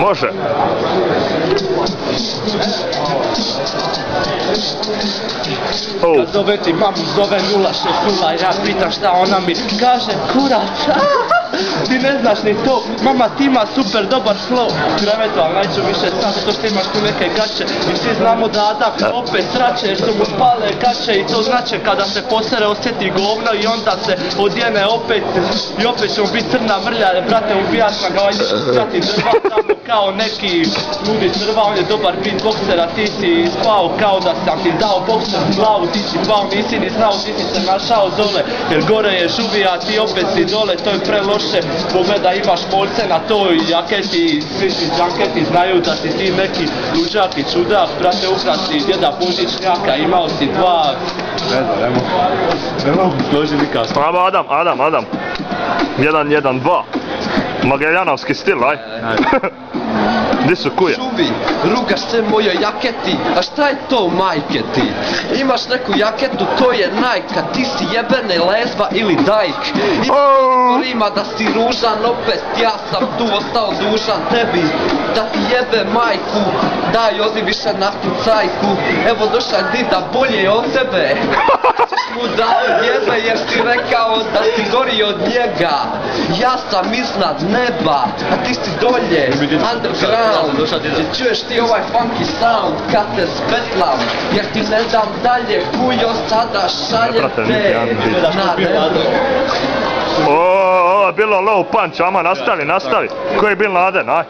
Može. Kad zove ti mamu, zove 060, ja pitam šta ona mi kaže, kurac. Ti ne znaš ni to, mama ti ima super dobar flow. Krevetu, ali neću više sam, zato što imaš tu neke gaće. I svi znamo da Adam opet sraće, jer su mu spale gaće. I to znači kada se posere osjeti govno i onda se odjene opet. I opet ćemo biti crna mrlja, brate ubijaš na ga, ideš strati drva tamo kao neki ludi crva. On je dobar beatboxer, a ti si spao kao da sam ti dao bokser u glavu. Ti si pao, nisi ni znao, ti si se našao dole. Jer gore je žuvija, ti opet si dole, to je preloše. Pogledaj, imaš molce na toj jaketi, svi džanketi znaju da si ti neki luđak i čudak, brate ukrasi djeda Božićnjaka, imao si dva, ne mogu složi nikad. Adam. 1-1-2. Mageljanovski stil, aj. Di su kuje? Šubi, rugaš se mojoj jaketi, a šta je to majke ti? Imaš neku jaketu, to je Nike, ti si jebene lezba ili dajk. Ima da si ružan opet, ja sam tu ostao dužan tebi, da ti jebe majku, daj odi više na tu cajku, evo došao dida bolje od tebe. Ćeš mu da odjebe jer si rekao da si gori od njega. Ja sam iznad neba, a ti si dolje, underground. Čuješ ti ovaj funky sound kad te spetlam, jer ti ne dam dalje, kujo sada šaljem te na redu. Ovo je bilo low punch, ama nastavi. Ko je Bin Laden, aj?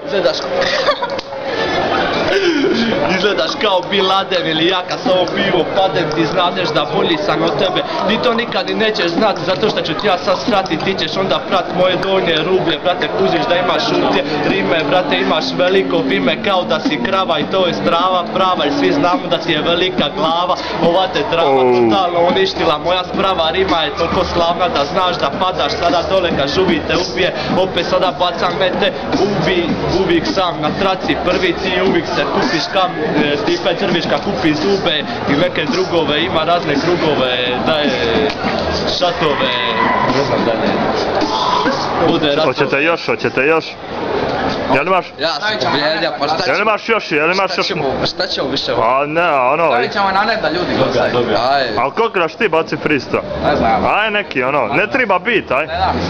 Izgledaš kao Bin Laden ili ja kad s ovo pivo padem, ti znadeš da bolji sam od tebe. Ti to nikad i nećeš znati, zato što ću ti ja sad srati, ti ćeš onda prat moje donje rublje. Brate, kužiš da imaš šutje rime, brate, imaš veliko vime kao da si krava i to je strava prava. Jer svi znamo da ti je velika glava, ova te trava totalno uništila. Moja sprava rima je toliko slavna da znaš da padaš sada dole kad žuvi te ubije. Opet sada bacam mete, uvijek sam na traci prvi ti, uvijek se kupiš kam, Stipe Crviška kupi zube i neke drugove, ima razne krugove, daje šatove, ne znam da ne. Bude ratove. Hoćete još? Jel imaš? Ja sam Bijelja, pa šta ćemo? Jel imaš još? Šta ćemo više? A ne, ono... Stavit ćemo na net da ljudi gledaju. Aj. Ali koliko daš ti baci freestyle? Ne znam. Aj neki, ono, ne treba bit, aj. Ne da mi se.